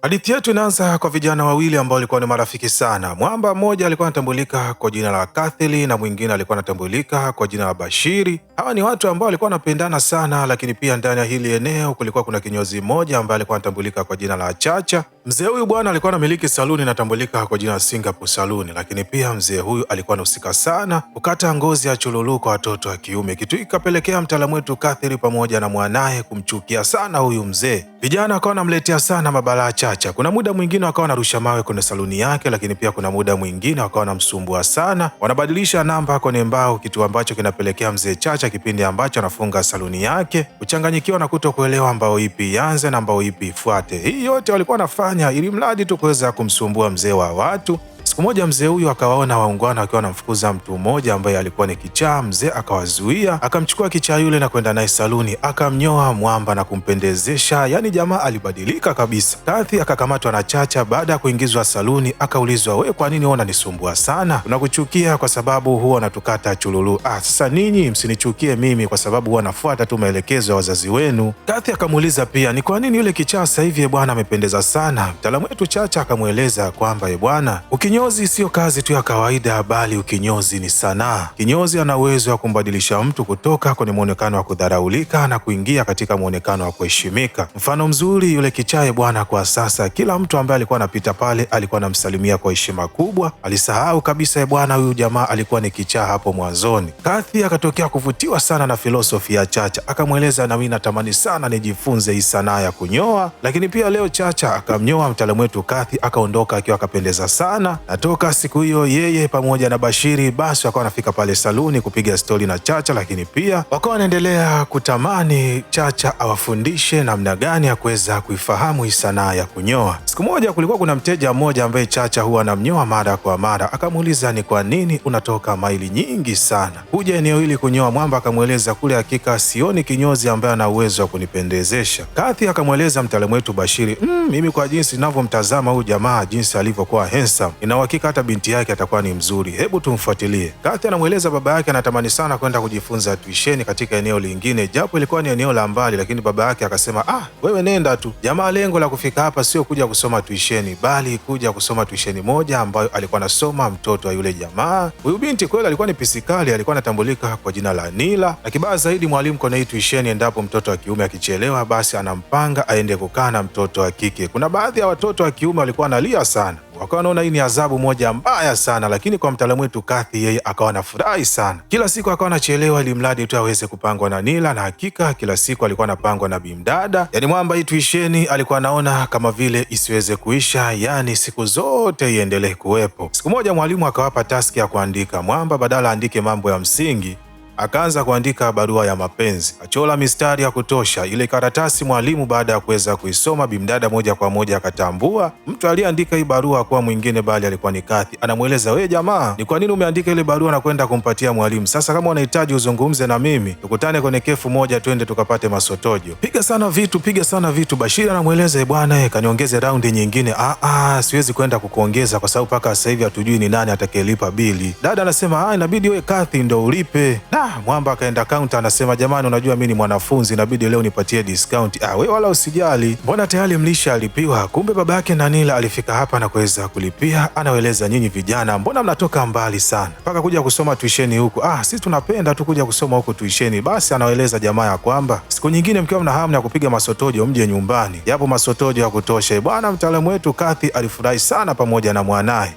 Hadithi yetu inaanza kwa vijana wawili ambao walikuwa ni marafiki sana. Mwamba mmoja alikuwa anatambulika kwa jina la Kathili na mwingine alikuwa anatambulika kwa jina la Bashiri. Hawa ni watu ambao walikuwa wanapendana sana, lakini pia ndani ya hili eneo kulikuwa kuna kinyozi mmoja ambaye alikuwa anatambulika kwa jina la Chacha. Mzee huyu bwana alikuwa anamiliki saluni inatambulika kwa jina la Singapore Saluni, lakini pia mzee huyu alikuwa anahusika sana kukata ngozi ya chululu kwa watoto wa kiume. Kitu kikapelekea mtaalamu wetu Kathili pamoja na mwanaye kumchukia sana huyu mzee. Vijana wakawa wanamletea sana mabalaa Chacha. Kuna muda mwingine wakawa wanarusha mawe kwenye saluni yake, lakini pia kuna muda mwingine wakawa wanamsumbua sana. Wanabadilisha namba kwenye mbao, kitu ambacho kinapelekea mzee Chacha kipindi ambacho anafunga saluni yake kuchanganyikiwa na kutokuelewa mbao ipi ianze na mbao ipi ifuate. Hii yote walikuwa wanafanya ili mradi tu kuweza kumsumbua mzee wa watu. Siku moja mzee huyu akawaona waungwana wakiwa wanamfukuza mtu mmoja ambaye alikuwa ni kichaa. Mzee akawazuia, akamchukua kichaa yule na kwenda naye saluni, akamnyoa mwamba na kumpendezesha. Yani jamaa alibadilika kabisa. Kathi akakamatwa na Chacha. Baada ya kuingizwa saluni akaulizwa, we kwa nini unanisumbua sana? Unakuchukia kwa sababu huwa unatukata chululu. Sasa ninyi msinichukie mimi kwa sababu huwa nafuata tu maelekezo ya wazazi wenu. Kathi akamuuliza pia, ni kwa nini yule kichaa sasa hivi bwana amependeza sana? Mtaalamu wetu Chacha akamweleza kwamba bwana, ukinyozi sio kazi tu ya kawaida, bali ukinyozi ni sanaa. Kinyozi ana uwezo wa kumbadilisha mtu kutoka kwenye muonekano wa kudharaulika na kuingia katika muonekano wa kuheshimika. Mfano mzuri yule kichae bwana, kwa sasa kila mtu ambaye alikuwa anapita pale alikuwa anamsalimia kwa heshima kubwa. Alisahau kabisa bwana, huyu jamaa alikuwa ni kichaa hapo mwanzoni. Kathi akatokea kuvutiwa sana na filosofi ya Chacha, akamweleza, na mimi natamani sana nijifunze hii sanaa ya kunyoa. Lakini pia leo Chacha akamnyoa mtaalamu wetu Kathi, akaondoka akiwa akapendeza sana. Natoka siku hiyo yeye pamoja na Bashiri basi wakawa wanafika pale saluni kupiga stori na Chacha, lakini pia wakawa wanaendelea kutamani Chacha awafundishe namna gani ya kuweza kuifahamu hii sanaa ya kunyoa. Siku moja kulikuwa kuna mteja mmoja ambaye Chacha huwa anamnyoa mara kwa mara. Akamuuliza, ni kwa nini unatoka maili nyingi sana kuja eneo hili kunyoa? Mwamba akamweleza, kule hakika sioni kinyozi ambaye ana uwezo wa kunipendezesha. Kathi akamweleza mtaalamu wetu Bashiri, mimi kwa jinsi ninavyomtazama huyu jamaa, jinsi alivyokuwa handsome, ina uhakika hata binti yake atakuwa ni mzuri, hebu tumfuatilie. Kathi anamweleza baba yake anatamani sana kwenda kujifunza tuisheni katika eneo lingine, japo ilikuwa ni eneo la mbali, lakini baba yake akasema, wewe nenda tu. Jamaa lengo la kufika hapa sio kuja kusoma tuisheni, bali kuja kusoma tuisheni moja ambayo alikuwa anasoma mtoto wa yule jamaa. Huyu binti kweli alikuwa ni pisikali, alikuwa anatambulika kwa jina la Nila, na kibaya zaidi mwalimu kwenye hii tuisheni, endapo mtoto wa kiume akichelewa, basi anampanga aende kukaa na mtoto wa kike. Kuna baadhi ya watoto wa kiume walikuwa analia sana, wakawa wanaona hii ni adhabu moja mbaya sana, lakini kwa mtaalamu wetu Kathi yeye akawa anafurahi sana. Kila siku akawa anachelewa ili mradi tu aweze kupangwa na Nila, na hakika kila siku alikuwa anapangwa na Bimdada. Yani mwamba hii tuisheni alikuwa anaona kama vile isiweze kuisha, yani siku zote iendelee kuwepo. Siku moja mwalimu akawapa taski ya kuandika. Mwamba badala aandike mambo ya msingi akaanza kuandika barua ya mapenzi. Achola mistari ya kutosha. Ile karatasi mwalimu baada ya kuweza kuisoma, Bimdada moja kwa moja akatambua mtu aliyeandika hii barua kuwa mwingine bali alikuwa ni Kathi. Anamweleza, we jamaa, ni kwa nini umeandika ile barua na kwenda kumpatia mwalimu? Sasa kama unahitaji uzungumze na mimi, tukutane kwenye kefu moja, twende tukapate masotojo. Piga sana vitu. Bashiri anamweleza, bwana kaniongeze raundi nyingine. Siwezi kwenda kukuongeza kwa sababu mpaka sasa hivi hatujui ni nani atakayelipa bili. Dada anasema, inabidi wewe Kathi ndo ulipe. Mwamba akaenda kaunta, anasema, jamani, unajua mimi ni mwanafunzi, inabidi leo nipatie discount. We wala usijali, mbona tayari mlisha alipiwa. Kumbe baba yake na Nila alifika hapa na kuweza kulipia. Anaeleza, nyinyi vijana mbona mnatoka mbali sana mpaka kuja kusoma tuisheni huku? Sisi tunapenda tu kuja kusoma huku tuisheni. Basi anaeleza jamaa ya kwamba siku nyingine mkiwa mna hamu ya kupiga masotojo mje nyumbani, yapo masotojo ya kutosha. Bwana mtaalamu wetu Kathi alifurahi sana pamoja na mwanaye.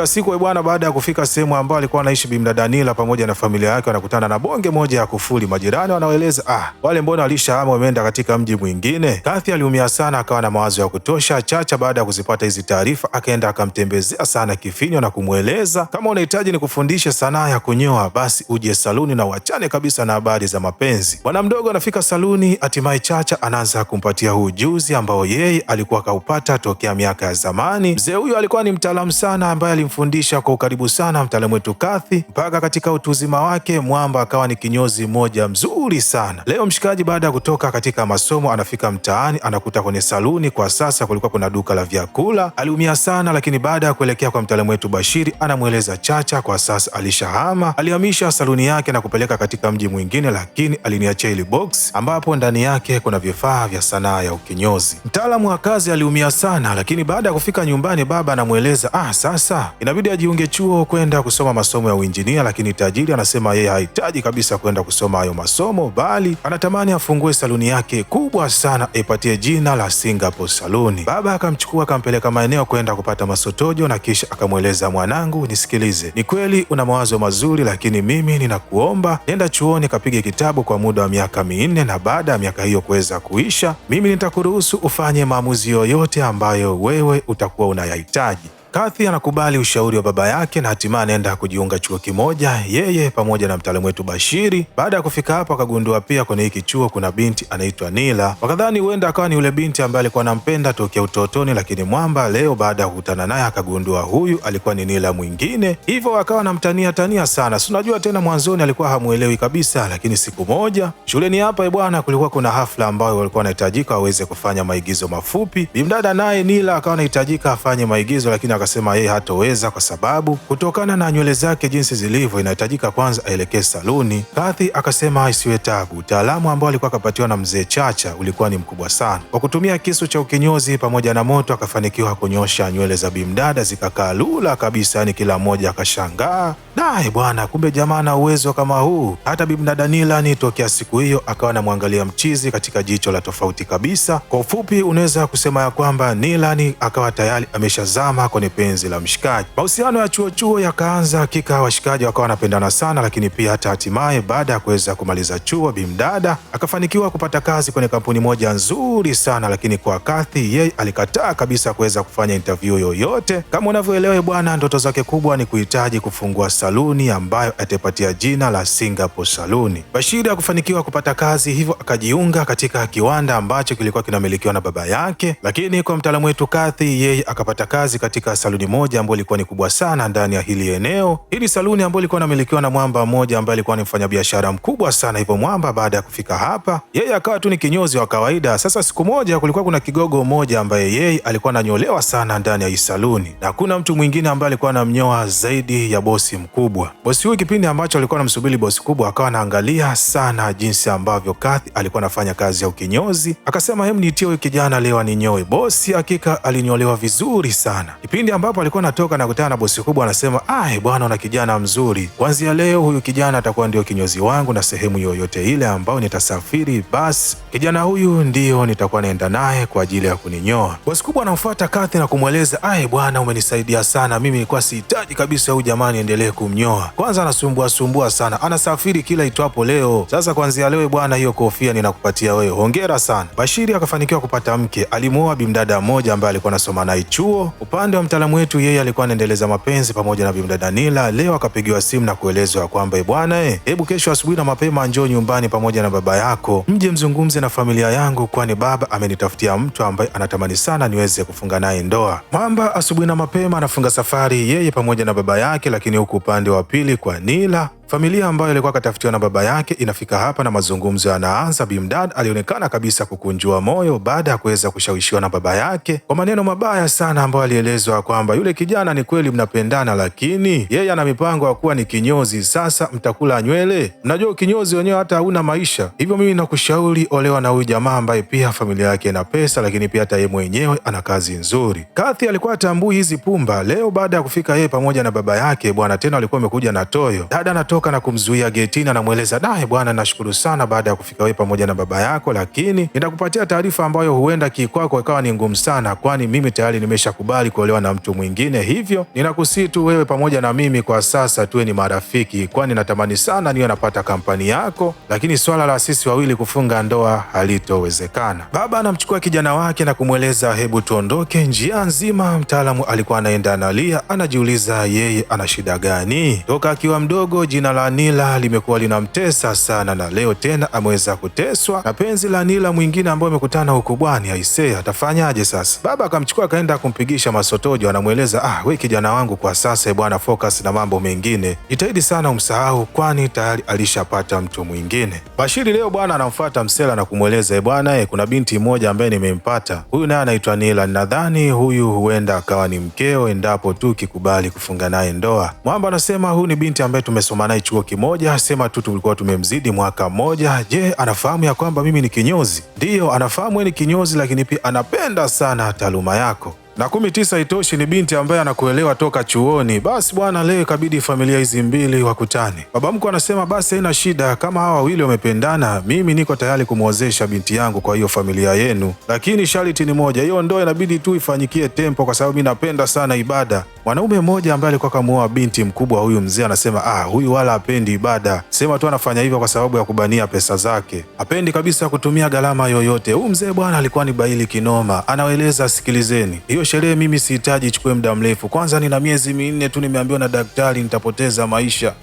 Siku bwana, baada ya kufika sehemu ambayo alikuwa anaishi Bimdada Nila pamoja na familia yake, wanakutana na bonge moja ya kufuli. Majirani wanaeleza, wale mbona walishahama wameenda katika mji mwingine. Kathi aliumia sana, akawa na mawazo ya kutosha. Chacha baada ya kuzipata hizi taarifa akaenda akamtembezea sana kifinyo na kumweleza, kama unahitaji ni kufundishe sanaa ya kunyoa, basi uje saluni na uachane kabisa na habari za mapenzi. Bwana mdogo anafika saluni, hatimaye Chacha anaanza kumpatia huu ujuzi ambao yeye alikuwa kaupata tokea miaka ya zamani. Mzee huyu alikuwa ni mtaalamu sana ambaye ambaye alimfundisha kwa ukaribu sana mtaalamu wetu Kathy, mpaka katika utu uzima wake Mwamba akawa ni kinyozi mmoja mzuri sana. Leo mshikaji baada ya kutoka katika masomo anafika mtaani, anakuta kwenye saluni kwa sasa kulikuwa kuna duka la vyakula. Aliumia sana, lakini baada ya kuelekea kwa mtaalamu wetu Bashiri anamweleza Chacha kwa sasa alishahama, alihamisha saluni yake na kupeleka katika mji mwingine, lakini aliniachia ile box ambapo ndani yake kuna vifaa vya sanaa ya ukinyozi. Mtaalamu wa kazi aliumia sana, lakini baada ya kufika nyumbani baba anamweleza sasa inabidi ajiunge chuo kwenda kusoma masomo ya uinjinia, lakini tajiri anasema yeye hahitaji kabisa kwenda kusoma hayo masomo, bali anatamani afungue saluni yake kubwa sana aipatie jina la Singapore Saluni. Baba akamchukua akampeleka maeneo kwenda kupata masotojo na kisha akamweleza, mwanangu, nisikilize, ni kweli una mawazo mazuri, lakini mimi ninakuomba nenda chuoni kapige kitabu kwa muda wa miaka 4, na baada ya miaka hiyo kuweza kuisha, mimi nitakuruhusu ufanye maamuzi yoyote ambayo wewe utakuwa unayahitaji. Kathy anakubali ushauri wa baba yake na hatimaye anaenda kujiunga chuo kimoja, yeye pamoja na mtaalamu wetu Bashiri. Baada ya kufika hapo akagundua pia kwenye hiki chuo kuna binti anaitwa Nila. Wakadhani huenda akawa ni yule binti ambaye alikuwa anampenda tokea utotoni, lakini Mwamba leo baada ya kukutana naye akagundua huyu alikuwa ni Nila mwingine, hivyo akawa anamtania sana. Si unajua tena mwanzoni alikuwa hamuelewi kabisa, lakini siku moja shuleni hapa bwana kulikuwa kuna hafla ambayo walikuwa wanahitajika waweze kufanya maigizo mafupi. Bimdada naye Nila akawa anahitajika afanye maigizo, lakini akasema yeye hatoweza kwa sababu kutokana na nywele zake jinsi zilivyo inahitajika kwanza aelekee saluni. Kathy akasema isiwe tabu, utaalamu ambao alikuwa akapatiwa na mzee Chacha ulikuwa ni mkubwa sana. Kwa kutumia kisu cha ukinyozi pamoja na moto akafanikiwa kunyosha nywele za bimdada zikakaa lula kabisa, yani kila mmoja akashangaa, naye bwana, kumbe jamaa na uwezo kama huu. Hata bimdada Nilani tokea siku hiyo akawa anamwangalia mchizi katika jicho la tofauti kabisa. Kwa ufupi unaweza kusema ya kwamba Nilani akawa tayari ameshazama kwenye penzi la mshikaji. Mahusiano ya chuo yakaanza, hakika washikaji wakawa wanapendana sana, lakini pia hata hatimaye baada ya kuweza kumaliza chuo bimdada akafanikiwa kupata kazi kwenye kampuni moja nzuri sana, lakini kwa Kathy yeye alikataa kabisa kuweza kufanya interview yoyote. Kama unavyoelewa bwana, ndoto zake kubwa ni kuhitaji kufungua saluni ambayo atapatia jina la Singapore Saluni. Bashiri hakufanikiwa kupata kazi, hivyo akajiunga katika kiwanda ambacho kilikuwa kinamilikiwa na baba yake, lakini kwa mtaalamu wetu Kathy yeye akapata kazi katika saluni moja ambayo ilikuwa ni kubwa sana ndani ya hili eneo. Hili saluni ambayo ilikuwa inamilikiwa na Mwamba mmoja ambaye alikuwa ni mfanyabiashara mkubwa sana. Hivyo Mwamba baada ya kufika hapa yeye akawa tu ni kinyozi wa kawaida. Sasa siku moja kulikuwa kuna kigogo mmoja ambaye yeye alikuwa ananyolewa sana ndani ya hii saluni, na kuna mtu mwingine ambaye alikuwa anamnyoa zaidi ya bosi mkubwa. Bosi huyu kipindi ambacho alikuwa anamsubiri bosi kubwa akawa anaangalia sana jinsi ambavyo Kathy alikuwa anafanya kazi ya ukinyozi, akasema hem, nitie huyu kijana leo aninyoe. Bosi hakika alinyolewa vizuri sana. Kipindi ambapo alikuwa anatoka na kukutana na bosi kubwa anasema, bwana, una kijana mzuri, kuanzia leo huyu kijana atakuwa ndio kinyozi wangu, na sehemu yoyote ile ambayo nitasafiri basi kijana huyu ndio nitakuwa naenda naye kwa ajili ya kuninyoa. Bosi kubwa anamfuata Kathy na kumweleza, bwana, umenisaidia sana, mimi nilikuwa sihitaji kabisa huyu jamani endelee kumnyoa. Kwanza anasumbua sana, anasafiri kila itwapo leo. Sasa kuanzia leo bwana, hiyo kofia ninakupatia wewe, hongera sana. Bashiri akafanikiwa kupata mke, alimuoa bimdada mmoja ambaye alikuwa anasoma naye chuo. Upande wa mtaalamu wetu yeye alikuwa anaendeleza mapenzi pamoja na bimdada Nila. Leo akapigiwa simu na kuelezwa kwamba bwana, hebu kesho asubuhi na mapema njoo nyumbani pamoja na baba yako, mje mzungumze na familia yangu, kwani baba amenitafutia mtu ambaye anatamani sana niweze kufunga naye ndoa. Mwamba asubuhi na mapema anafunga safari yeye pamoja na baba yake, lakini huku upande wa pili kwa Nila familia ambayo ilikuwa katafutiwa na baba yake inafika hapa na mazungumzo yanaanza. Bimdad alionekana kabisa kukunjua moyo baada ya kuweza kushawishiwa na baba yake kwa maneno mabaya sana, ambayo alielezwa kwamba yule kijana ni kweli mnapendana, lakini yeye ana mipango ya kuwa ni kinyozi. Sasa mtakula nywele, mnajua kinyozi wenyewe hata hauna maisha, hivyo mimi nakushauri olewa na huyu jamaa ambaye pia familia yake ina pesa, lakini pia hata yeye mwenyewe ana kazi nzuri. Kathy alikuwa atambui hizi pumba. Leo baada ya kufika yeye pamoja na baba yake bwana, tena alikuwa amekuja na toyo. Dada anatoka na kumzuia getini, anamweleza naye, bwana, nashukuru sana baada ya kufika wewe pamoja na baba yako, lakini nitakupatia taarifa ambayo huenda kikwako ikawa ni ngumu sana, kwani mimi tayari nimeshakubali kuolewa na mtu mwingine, hivyo ninakusii tu wewe pamoja na mimi kwa sasa tuwe ni marafiki, kwani natamani sana niwe napata kampani yako, lakini swala la sisi wawili kufunga ndoa halitowezekana. Baba anamchukua kijana wake na kumweleza hebu tuondoke. Njia nzima mtaalamu alikuwa anaenda analia, anajiuliza yeye ana shida gani. Toka akiwa mdogo jina jina la Nila limekuwa linamtesa sana, na leo tena ameweza kuteswa na penzi la Nila mwingine ambaye amekutana huko bwani. Aisee, atafanyaje sasa? Baba akamchukua akaenda kumpigisha masotojo, anamweleza we kijana wangu, kwa sasa bwana, focus na mambo mengine, jitahidi sana umsahau, kwani tayari alishapata mtu mwingine. Bashiri leo bwana anamfuata Msela na kumweleza bwana, kuna binti mmoja ambaye nimempata, huyu naye anaitwa Nila, nadhani huyu huenda akawa ni mkeo endapo tu kikubali kufunga naye ndoa. Mwamba anasema huyu ni binti ambaye tumesoma naye chuo kimoja, sema tu tulikuwa tumemzidi mwaka mmoja. Je, anafahamu ya kwamba mimi ni kinyozi? Ndiyo, anafahamu ni kinyozi, lakini pia anapenda sana taaluma yako. Na 19 itoshi, ni binti ambaye anakuelewa toka chuoni. Basi bwana, leo ikabidi familia hizi mbili wakutane. Baba mkwe anasema basi haina shida, kama hawa wawili wamependana, mimi niko tayari kumwozesha binti yangu kwa hiyo familia yenu, lakini sharti ni moja, hiyo ndoa inabidi tu ifanyikie tempo, kwa sababu mimi napenda sana ibada. Mwanaume mmoja ambaye alikuwa kamuoa binti mkubwa huyu mzee anasema huyu wala hapendi ibada, sema tu anafanya hivyo kwa sababu ya kubania pesa zake, hapendi kabisa kutumia gharama yoyote. Huyu mzee bwana alikuwa ni baili kinoma, anawaeleza sikilizeni, hiyo sherehe mimi sihitaji ichukue muda mrefu, kwanza nina miezi 4 tu nimeambiwa na daktari nitapoteza maisha.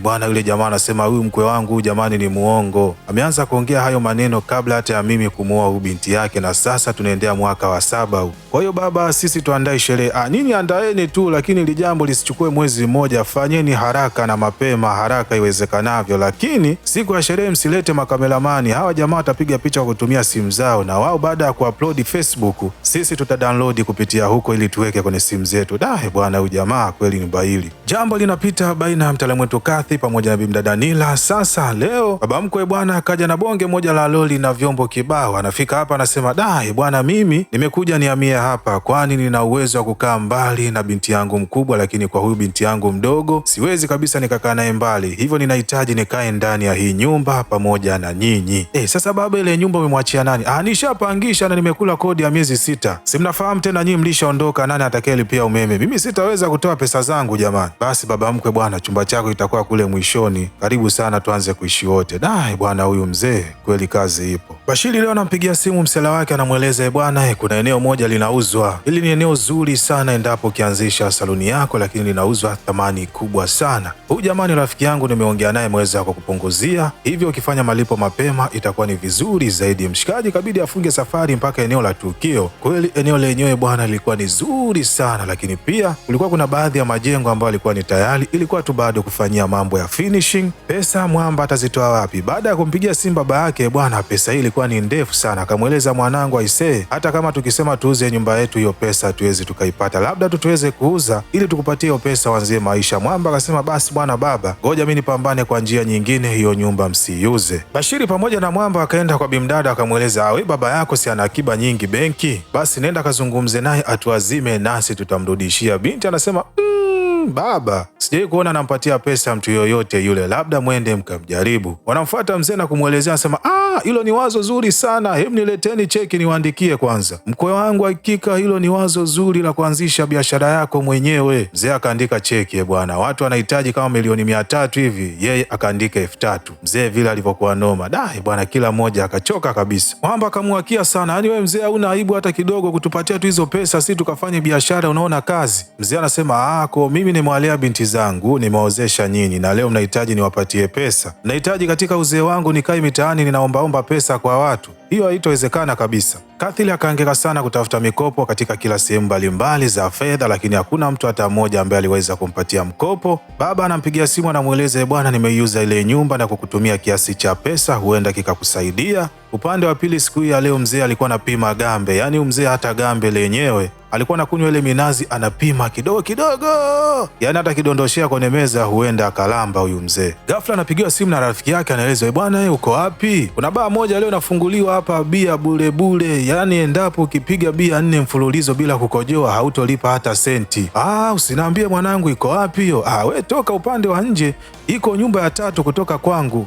Bwana yule jamaa anasema huyu mkwe wangu jamani ni muongo. Ameanza kuongea hayo maneno kabla hata ya mimi kumuoa huyu binti yake, na sasa tunaendea mwaka wa 7 huu. Kwa hiyo baba, sisi tuandae sherehe. Nyinyi andaeni tu, lakini ili jambo lisichukue mwezi mmoja, fanyeni haraka na mapema, haraka iwezekanavyo, lakini siku ya sherehe msilete makameramani. Hawa jamaa watapiga picha kwa kutumia simu zao, na wao baada ya kuupload Facebook sisi tutadownload kupitia huko ili tuweke kwenye simu zetu. Bwana huyu jamaa kweli ni baili. Jambo linapita baina ya mtaalamu wetu Kathy pamoja na bimdada Nila. Sasa leo baba mkwe bwana akaja na bonge moja la loli na vyombo kibao. Anafika hapa anasema bwana, mimi nimekuja nihamie hapa, kwani nina uwezo wa kukaa mbali na binti yangu mkubwa, lakini kwa huyu binti yangu mdogo siwezi kabisa nikakaa naye mbali, hivyo ninahitaji nikae ndani ya hii nyumba pamoja na nyinyi. Sasa baba, ile nyumba umemwachia nani? Nishapangisha na nimekula kodi ya miezi 6. Si mnafahamu tena nyinyi mlishaondoka, nani atakayelipia umeme? Mimi sitaweza kutoa pesa zangu jamani. Basi baba mkwe bwana, chumba chako itakuwa kule mwishoni, karibu sana tuanze kuishi wote. Bwana huyu mzee kweli kazi ipo. Bashiri leo anampigia simu Msela wake, anamweleza bwana, kuna eneo moja linauzwa. Hili ni eneo zuri sana endapo ukianzisha saluni yako, lakini linauzwa thamani kubwa sana. Huyu jamani rafiki yangu nimeongea naye, mweza kwa kupunguzia, hivyo ukifanya malipo mapema itakuwa ni vizuri zaidi. Mshikaji kabidi afunge safari mpaka eneo la tukio. Kweli eneo lenyewe bwana lilikuwa ni zuri sana, lakini pia kulikuwa kuna baadhi ya majengo ambayo yalikuwa ni tayari, ilikuwa tu bado kufanyia mambo ya finishing. Pesa mwamba atazitoa wapi? Baada ya kumpigia simu baba yake bwana, pesa hii ilikuwa ni ndefu sana. Akamweleza mwanangu, aisee, hata kama tukisema tuuze nyumba yetu, hiyo pesa tuwezi tukaipata, labda tu tuweze kuuza ili tukupatie hiyo pesa wanzie maisha. Mwamba akasema basi bwana baba, ngoja mimi nipambane kwa njia nyingine, hiyo nyumba msiiuze. Bashiri pamoja na Mwamba akaenda kwa bimdada akamweleza, we baba yako si ana akiba nyingi benki, basi nenda kazungumze naye atuazime nasi tutamrudishia. Binti anasema baba, sijai kuona nampatia pesa mtu yoyote yule, labda mwende mkamjaribu. Wanamfuata mzee na kumwelezea, anasema hilo ni wazo zuri sana, hebu nileteni cheki niwaandikie kwanza. Mkwe wangu, hakika hilo ni wazo zuri la kuanzisha biashara yako mwenyewe. Mzee akaandika cheki bwana, watu wanahitaji kama milioni 300 hivi, yeye akaandika 3000. Mzee vile alivyokuwa noma, bwana, kila mmoja akachoka kabisa. Mwamba akamwakia sana, yaani wewe mzee hauna aibu hata kidogo kutupatia tu hizo pesa, si tukafanye biashara, unaona kazi. Mzee anasema mimi nimewalea binti zangu, nimeozesha nyinyi, na leo mnahitaji niwapatie pesa? Nahitaji katika uzee wangu nikae mitaani ninaombaomba pesa kwa watu? Hiyo haitowezekana kabisa. Kathy akaangeka sana kutafuta mikopo katika kila sehemu mbalimbali za fedha, lakini hakuna mtu hata mmoja ambaye aliweza kumpatia mkopo. Baba anampigia simu, anamweleza, bwana, nimeiuza ile nyumba na kukutumia kiasi cha pesa, huenda kikakusaidia. Upande wa pili, siku hii ya leo mzee alikuwa anapima gambe, yaani mzee hata gambe lenyewe alikuwa anakunywa ile minazi, anapima kidogo kidogo, yaani hata kidondoshea kwenye meza huenda akalamba huyu mzee. Ghafla anapigiwa simu na rafiki yake, anaelezwa, bwana, uko wapi? Kuna baa moja leo inafunguliwa hapa, bia bure bure, yaani endapo ukipiga bia 4 mfululizo bila kukojoa hautolipa hata senti. Usiniambie mwanangu, iko wapi hiyo? We toka upande wa nje, iko nyumba ya 3 kutoka kwangu.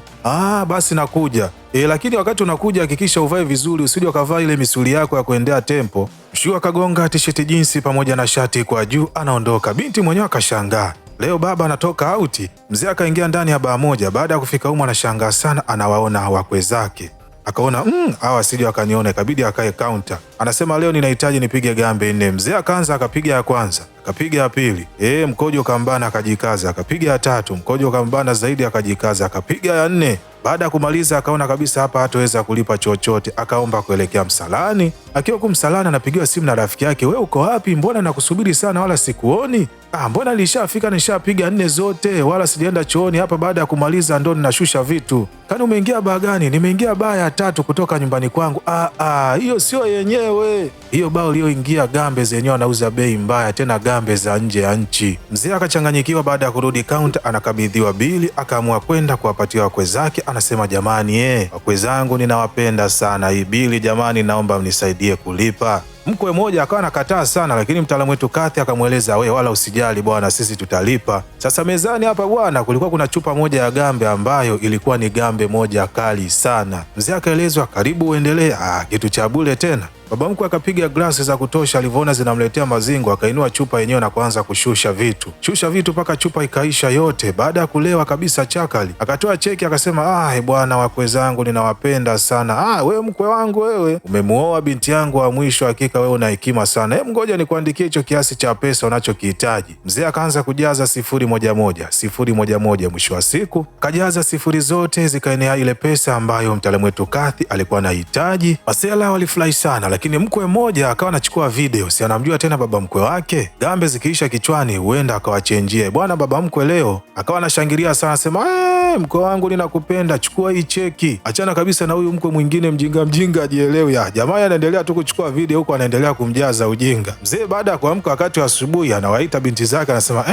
Basi nakuja. Lakini wakati unakuja hakikisha uvae vizuri, usije ukavaa ile misuli yako ya kuendea tempo. Mshua akagonga tisheti jinsi pamoja na shati kwa juu, anaondoka. Binti mwenyewe akashangaa, leo baba anatoka auti. Mzee akaingia ndani ya baa moja. Baada ya kufika humo anashangaa sana, anawaona wakwe zake. Akaona hawa sije wakaniona, ikabidi akae counter. Anasema leo ninahitaji nipige gambe 4. Mzee akaanza akapiga ya kwanza, akapiga ya pili, mkojo ukambana akajikaza, akapiga ya tatu, mkojo ukambana zaidi akajikaza, akapiga ya nne. Baada ya kumaliza akaona kabisa hapa hataweza kulipa chochote, akaomba kuelekea msalani. Akiwa huko msalani anapigiwa simu na rafiki yake, we uko wapi? Mbona nakusubiri sana wala sikuoni? Mbona nilishafika nishapiga 4 zote wala sijaenda chooni hapa, baada ya kumaliza ndo ninashusha vitu. Kani umeingia baa gani? Nimeingia baa ya 3 kutoka nyumbani kwangu. Hiyo sio yenyewe. Hiyo baa ulioingia gambe zenyewe anauza bei mbaya, tena gambe za nje ya nchi. Mzee akachanganyikiwa. Baada ya kurudi kaunta anakabidhiwa bili, akaamua kwenda kuwapatia wakwe zake. Anasema jamani, wakwe zangu ninawapenda sana, hii bili jamani naomba mnisaidie kulipa. Mkwe mmoja akawa anakataa sana, lakini mtaalamu wetu Kathy akamweleza, we wala usijali bwana, sisi tutalipa. Sasa mezani hapa bwana kulikuwa kuna chupa moja ya gambe ambayo ilikuwa ni gambe moja kali sana. Mzee akaelezwa, karibu uendelee. Kitu cha bure tena. Baba mkwe akapiga glasi za kutosha, alivyoona zinamletea mazingo akainua chupa yenyewe na kuanza kushusha vitu mpaka chupa ikaisha yote. Baada ya kulewa kabisa chakali akatoa cheki akasema, bwana wakwe zangu ninawapenda sana. Wewe mkwe wangu, wewe umemuoa binti yangu wa mwisho, hakika wewe una hekima sana. Ngoja nikuandikie hicho kiasi cha pesa unachokihitaji. Mzee akaanza kujaza 011. Mwisho wa siku kajaza 0 zote, zikaenea ile pesa ambayo mtaalamu wetu Kathy alikuwa anahitaji. Masela walifurahi sana, lakini mkwe mmoja akawa anachukua video, si anamjua tena baba mkwe wake. Gambe zikiisha kichwani huenda akawachenjie. Bwana baba mkwe leo akawa anashangilia sana, anasema mkwe wangu ninakupenda, chukua hii cheki. Achana kabisa na huyu mkwe mwingine mjinga ajielewi. Jamaa anaendelea tu kuchukua video huko, anaendelea kumjaza ujinga. Mzee baada ya kuamka wakati wa asubuhi anawaita binti zake, anasema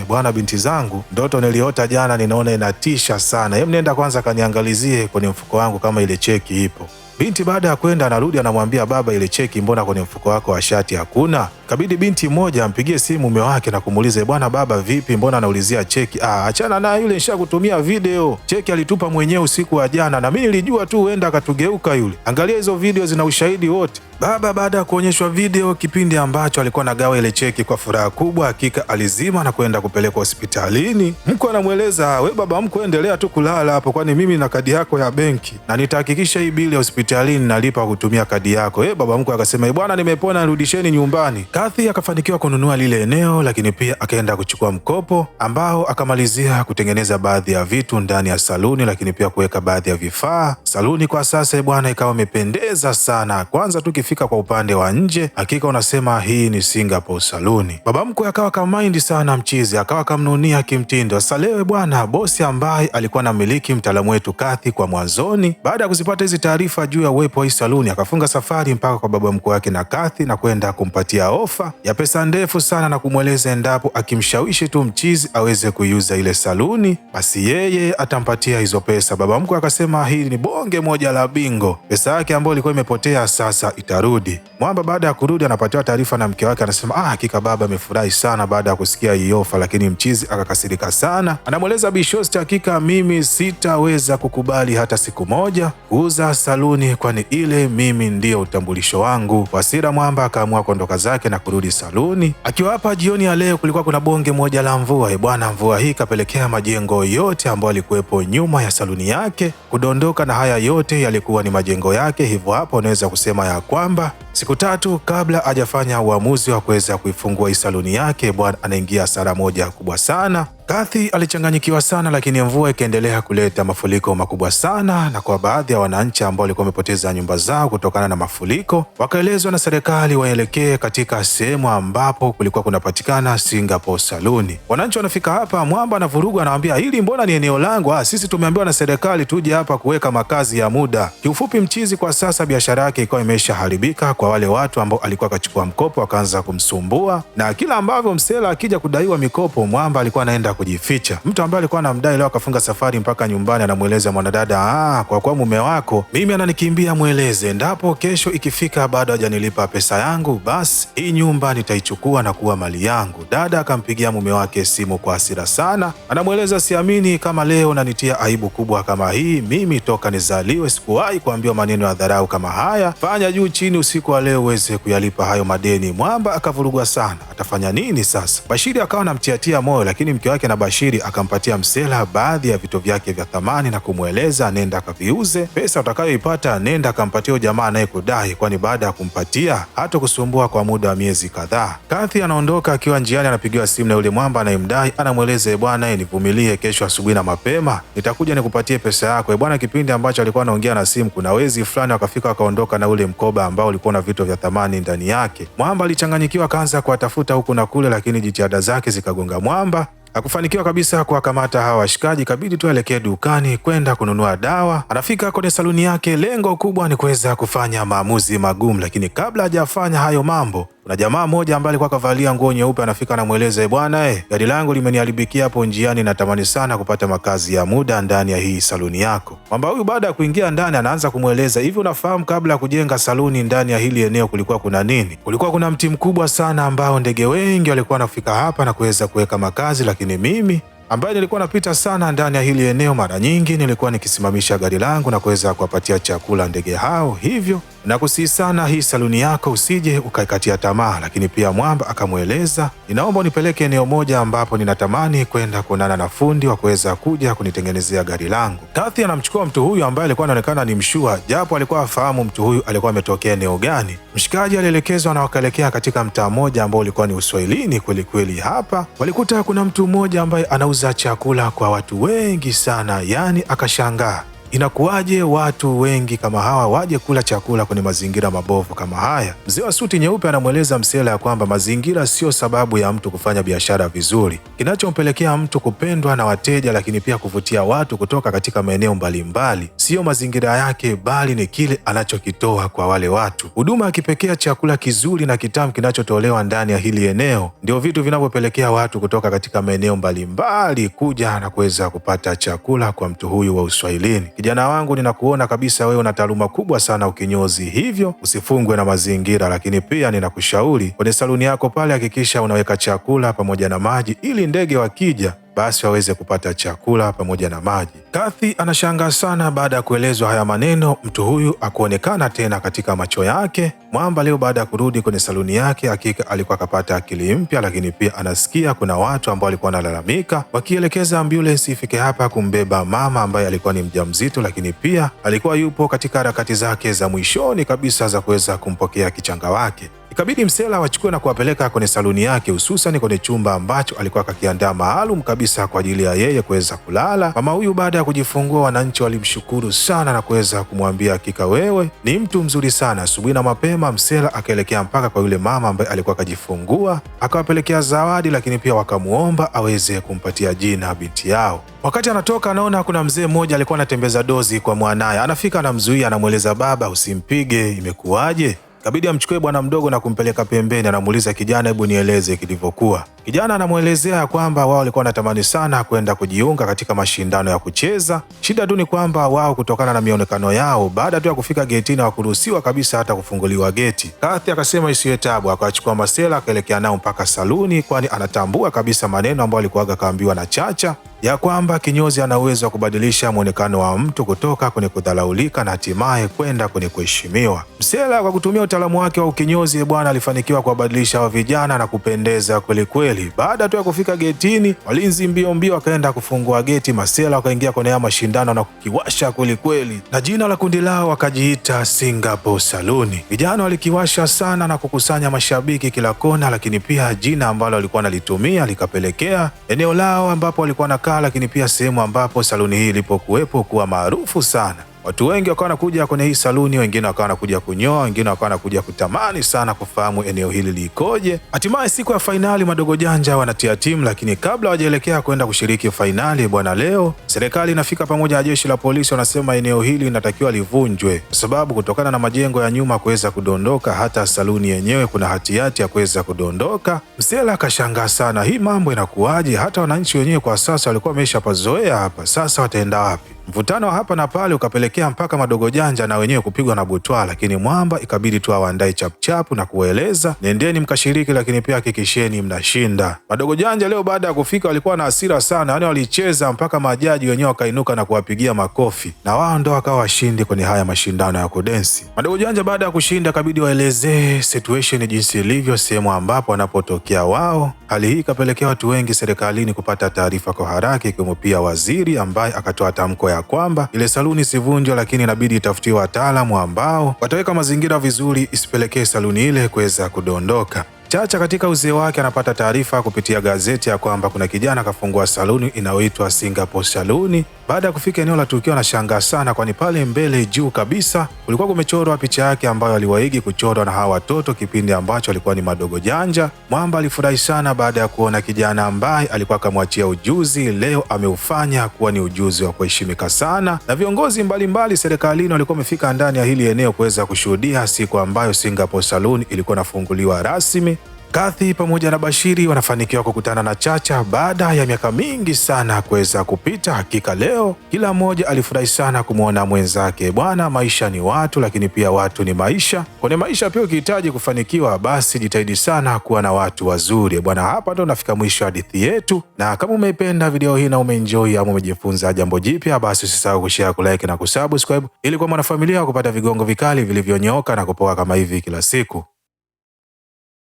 bwana binti zangu, ndoto niliota jana ninaona inatisha sana. Nenda kwanza kaniangalizie kwenye mfuko wangu kama ile cheki ipo. Binti baada ya kwenda anarudi anamwambia baba, ile cheki mbona kwenye mfuko wako wa shati hakuna? Kabidi binti mmoja ampigie simu mume wake na kumuuliza, bwana baba vipi, mbona anaulizia cheki? Achana na yule, nishakutumia video. Cheki alitupa mwenyewe usiku wa jana na mimi nilijua tu huenda akatugeuka yule. Angalia hizo video zina ushahidi wote. Baba baada ya kuonyeshwa video kipindi ambacho alikuwa anagawa ile cheki kwa furaha kubwa, hakika alizima na kwenda kupelekwa hospitalini. Mkwe anamweleza, we baba mkwe endelea tu kulala hapo, kwani mimi na kadi yako ya benki na nitahakikisha hii bili ya hospitalini nalipa kutumia kadi yako. Baba mkwe akasema, bwana nimepona, nirudisheni nyumbani. Kathy akafanikiwa kununua lile eneo, lakini pia akaenda kuchukua mkopo ambao akamalizia kutengeneza baadhi ya vitu ndani ya saluni, lakini pia kuweka baadhi ya vifaa. Saluni kwa sasa bwana ikawa imependeza sana. Kwanza tukifika kwa upande wa nje, hakika unasema hii ni Singapore saluni. Baba mkwe akawa kamaindi sana mchizi, akawa kamnunia kimtindo. Salewe bwana bosi ambaye alikuwa anamiliki mtaalamu wetu Kathy kwa mwanzoni, baada ya kuzipata hizi taarifa juu ya uwepo wa hii saluni, akafunga safari mpaka kwa baba mkwe wake na Kathy na kwenda kumpatia ofa ya pesa ndefu sana na kumweleza endapo akimshawishi tu mchizi aweze kuiuza ile saluni, basi yeye atampatia hizo pesa. Baba mkwe akasema hili ni bonge moja la bingo, pesa yake ambayo ilikuwa imepotea sasa itarudi. Mwamba baada ya kurudi anapatiwa taarifa na mke wake, anasema hakika baba amefurahi sana baada ya kusikia hii ofa, lakini mchizi akakasirika sana. Anamweleza Bishosti, hakika mimi sitaweza kukubali hata siku moja kuuza saluni, kwani ile mimi ndiyo utambulisho wangu. Kwa hasira Mwamba akaamua kuondoka zake na kurudi saluni. Akiwa hapa jioni ya leo kulikuwa kuna bonge moja la mvua. Bwana mvua hii kapelekea majengo yote ambayo yalikuwepo nyuma ya saluni yake kudondoka, na haya yote yalikuwa ni majengo yake. Hivyo hapo unaweza kusema ya kwamba siku 3 kabla hajafanya uamuzi wa kuweza kuifungua hii saluni yake, bwana anaingia hasara moja kubwa sana. Kathy alichanganyikiwa sana, lakini mvua ikaendelea kuleta mafuriko makubwa sana, na kwa baadhi ya wananchi ambao walikuwa wamepoteza nyumba zao kutokana na mafuriko wakaelezwa na serikali waelekee katika sehemu ambapo kulikuwa kunapatikana Singapore saluni. Wananchi wanafika hapa, Mwamba anavuruga, anawaambia hili mbona ni eneo langu? Sisi tumeambiwa na serikali tuje hapa kuweka makazi ya muda. Kiufupi mchizi kwa sasa biashara yake ikawa imeshaharibika kwa wale watu ambao alikuwa akachukua mkopo wakaanza kumsumbua, na kila ambavyo msela akija kudaiwa mikopo, Mwamba alikuwa anaenda kujificha. Mtu ambaye alikuwa anamdai leo akafunga safari mpaka nyumbani, anamweleza mwanadada, kwa kuwa mume wako mimi ananikimbia, mweleze endapo kesho ikifika bado hajanilipa pesa yangu, basi hii nyumba nitaichukua na kuwa mali yangu. Dada akampigia mume wake simu kwa hasira sana, anamweleza siamini kama leo nanitia aibu kubwa kama hii. Mimi toka nizaliwe sikuwahi kuambiwa maneno ya dharau kama haya. Fanya juu chini usiku wa leo uweze kuyalipa hayo madeni. Mwamba akavurugwa sana, atafanya nini sasa? Bashiri akawa anamtiatia moyo, lakini mke wake yake na Bashiri akampatia Msela baadhi ya vitu vyake vya thamani na kumweleza nenda kaviuze, pesa utakayoipata nenda akampatia jamaa anayekudai, kwani baada ya kumpatia hata kusumbua kwa muda wa miezi kadhaa. Kathy anaondoka, akiwa njiani anapigiwa simu na yule mwamba anayemdai, anamweleza bwana, nivumilie, kesho asubuhi na mapema nitakuja nikupatie pesa yako. Bwana, kipindi ambacho alikuwa anaongea na simu, kuna wezi fulani wakafika wakaondoka na ule mkoba ambao ulikuwa na vitu vya thamani ndani yake. Mwamba alichanganyikiwa, akaanza kuwatafuta huku na kule, lakini jitihada zake zikagonga mwamba. Hakufanikiwa kabisa kuwakamata hawa washikaji, kabidi tu aelekee dukani kwenda kununua dawa. Anafika kwenye saluni yake, lengo kubwa ni kuweza kufanya maamuzi magumu, lakini kabla hajafanya hayo mambo, kuna jamaa mmoja ambaye alikuwa kavalia nguo nyeupe anafika anamweleza, bwana gari langu limeniharibikia hapo njiani, natamani sana kupata makazi ya muda ndani ya hii saluni yako. Mwamba huyu baada ya kuingia ndani anaanza kumweleza, hivi unafahamu kabla ya kujenga saluni ndani ya hili eneo kulikuwa kuna nini? Kulikuwa kuna mti mkubwa sana ambao ndege wengi walikuwa wanafika hapa na kuweza kuweka makazi, lakini mimi ambaye nilikuwa napita sana ndani ya hili eneo, mara nyingi nilikuwa nikisimamisha gari langu na kuweza kuwapatia chakula ndege hao, hivyo nakusihi sana hii saluni yako usije ukaikatia tamaa. Lakini pia Mwamba akamweleza, ninaomba unipeleke eneo moja ambapo ninatamani kwenda kuonana na fundi wa kuweza kuja kunitengenezea gari langu. Kathy anamchukua mtu huyu ambaye alikuwa anaonekana ni mshua, japo alikuwa afahamu mtu huyu alikuwa ametokea eneo gani. Mshikaji alielekezwa na wakaelekea katika mtaa mmoja ambao ulikuwa ni uswahilini kweli kweli. Hapa walikuta kuna mtu mmoja ambaye anauza chakula kwa watu wengi sana, yani akashangaa, inakuwaje watu wengi kama hawa waje kula chakula kwenye mazingira mabovu kama haya? Mzee wa suti nyeupe anamweleza Msela ya kwamba mazingira sio sababu ya mtu kufanya biashara vizuri. Kinachompelekea mtu kupendwa na wateja, lakini pia kuvutia watu kutoka katika maeneo mbalimbali, sio mazingira yake, bali ni kile anachokitoa kwa wale watu. Huduma ya kipekee, chakula kizuri na kitamu kinachotolewa ndani ya hili eneo, ndio vitu vinavyopelekea watu kutoka katika maeneo mbalimbali kuja na kuweza kupata chakula kwa mtu huyu wa uswahilini. Kijana wangu, ninakuona kabisa wewe una taaluma kubwa sana ukinyozi, hivyo usifungwe na mazingira, lakini pia ninakushauri kwenye saluni yako pale hakikisha unaweka chakula pamoja na maji, ili ndege wakija basi waweze kupata chakula pamoja na maji. Kathy anashangaa sana baada ya kuelezwa haya maneno, mtu huyu akuonekana tena katika macho yake. Mwamba leo baada ya kurudi kwenye saluni yake, hakika alikuwa akapata akili mpya, lakini pia anasikia kuna watu ambao walikuwa wanalalamika wakielekeza ambulance ifike hapa kumbeba mama ambaye alikuwa ni mjamzito, lakini pia alikuwa yupo katika harakati zake za mwishoni kabisa za kuweza kumpokea kichanga wake. Ikabidi Msela wachukue na kuwapeleka kwenye saluni yake, hususan kwenye chumba ambacho alikuwa kakiandaa maalum kabisa kwa ajili ya yeye kuweza kulala. Mama huyu baada ya kujifungua, wananchi walimshukuru sana na kuweza kumwambia, hakika wewe ni mtu mzuri sana. Asubuhi na mapema Msela akaelekea mpaka kwa yule mama ambaye alikuwa akajifungua, akawapelekea zawadi, lakini pia wakamuomba aweze kumpatia jina binti yao. Wakati anatoka anaona kuna mzee mmoja alikuwa anatembeza dozi kwa mwanaye, anafika anamzuia, anamweleza, baba usimpige, imekuwaje? Kabidi amchukue bwana mdogo na kumpeleka pembeni, anamuuliza kijana, hebu nieleze kilivyokuwa. Kijana anamwelezea kwamba wao walikuwa wanatamani sana kwenda kujiunga katika mashindano ya kucheza. Shida tu ni kwamba wao kutokana na mionekano yao, baada tu ya kufika getini hawakuruhusiwa kabisa hata kufunguliwa geti. Kathy akasema isiwe tabu, akachukua Masela akaelekea nao mpaka saluni, kwani anatambua kabisa maneno ambayo alikuwa akaambiwa na Chacha ya kwamba kinyozi ana uwezo wa kubadilisha mwonekano wa mtu kutoka kwenye kudhalaulika na hatimaye kwenda kwenye kuheshimiwa. Msela kwa kutumia utaalamu wake wa ukinyozi bwana alifanikiwa kuwabadilisha wa vijana na kupendeza kweli kweli. Baada tu ya kufika getini, walinzi mbio mbio wakaenda kufungua geti. Masela wakaingia kwenye haya mashindano na kukiwasha kweli kweli, na jina la kundi lao wakajiita Singapore Saluni. Vijana walikiwasha sana na kukusanya mashabiki kila kona, lakini pia jina ambalo walikuwa wanalitumia likapelekea eneo lao ambapo walikuwa na lakini pia sehemu ambapo saluni hii ilipokuwepo kuwa maarufu sana. Watu wengi wakawa wanakuja kwenye hii saluni, wengine wakawa wanakuja kunyoa, wengine wakawa wanakuja kutamani sana kufahamu eneo hili likoje. Hatimaye siku ya fainali Madogo Janja wanatia timu, lakini kabla hawajaelekea kwenda kushiriki fainali bwana, leo serikali inafika pamoja na jeshi la polisi, wanasema eneo hili linatakiwa livunjwe kwa sababu kutokana na majengo ya nyuma kuweza kudondoka, hata saluni yenyewe kuna hatihati ya kuweza kudondoka. Msela akashangaa sana, hii mambo inakuwaje? Hata wananchi wenyewe kwa sasa walikuwa wameshapazoea hapa, sasa wataenda wapi? Mvutano wa hapa na pale ukapelekea mpaka Madogo Janja na wenyewe kupigwa na butwa, lakini Mwamba ikabidi tu awaandae chapchapu na kueleza, nendeni mkashiriki, lakini pia hakikisheni mnashinda. Madogo Janja leo baada ya kufika walikuwa na hasira sana, yani walicheza mpaka majaji wenyewe wakainuka na kuwapigia makofi, na wao ndo wakawa washindi kwenye haya mashindano ya kudensi. Madogo Janja baada ya kushinda kabidi waelezee situation jinsi ilivyo sehemu ambapo wanapotokea wao, Hali hii ikapelekea watu wengi serikalini kupata taarifa kwa haraka, ikiwemo pia waziri ambaye akatoa tamko ya kwamba ile saluni sivunjwa, lakini inabidi itafutiwe wataalamu ambao wataweka mazingira vizuri isipelekee saluni ile kuweza kudondoka. Chacha katika uzee wake anapata taarifa kupitia gazeti ya kwamba kuna kijana kafungua saluni inayoitwa Singapore Saluni. Baada ya kufika eneo la tukio anashangaa sana, kwani pale mbele juu kabisa kulikuwa kumechorwa picha yake ambayo aliwaigi kuchorwa na hawa watoto kipindi ambacho alikuwa ni madogo janja. Mwamba alifurahi sana baada ya kuona kijana ambaye alikuwa akamwachia ujuzi leo ameufanya kuwa ni ujuzi wa kuheshimika sana, na viongozi mbalimbali serikalini walikuwa wamefika ndani ya hili eneo kuweza kushuhudia siku ambayo Singapore Saluni ilikuwa inafunguliwa rasmi. Kathy pamoja na Bashiri wanafanikiwa kukutana na Chacha baada ya miaka mingi sana kuweza kupita. Hakika leo kila mmoja alifurahi sana kumwona mwenzake. Bwana, maisha ni watu, lakini pia watu ni maisha. Kwenye maisha pia ukihitaji kufanikiwa, basi jitahidi sana kuwa na watu wazuri. Bwana, hapa ndo nafika mwisho hadithi yetu, na kama umeipenda video hii na umeenjoy ama umejifunza jambo jipya, basi usisahau kushare, kulike na kusubscribe ili kwa mwanafamilia kupata vigongo vikali vilivyonyooka na kupoa kama hivi kila siku.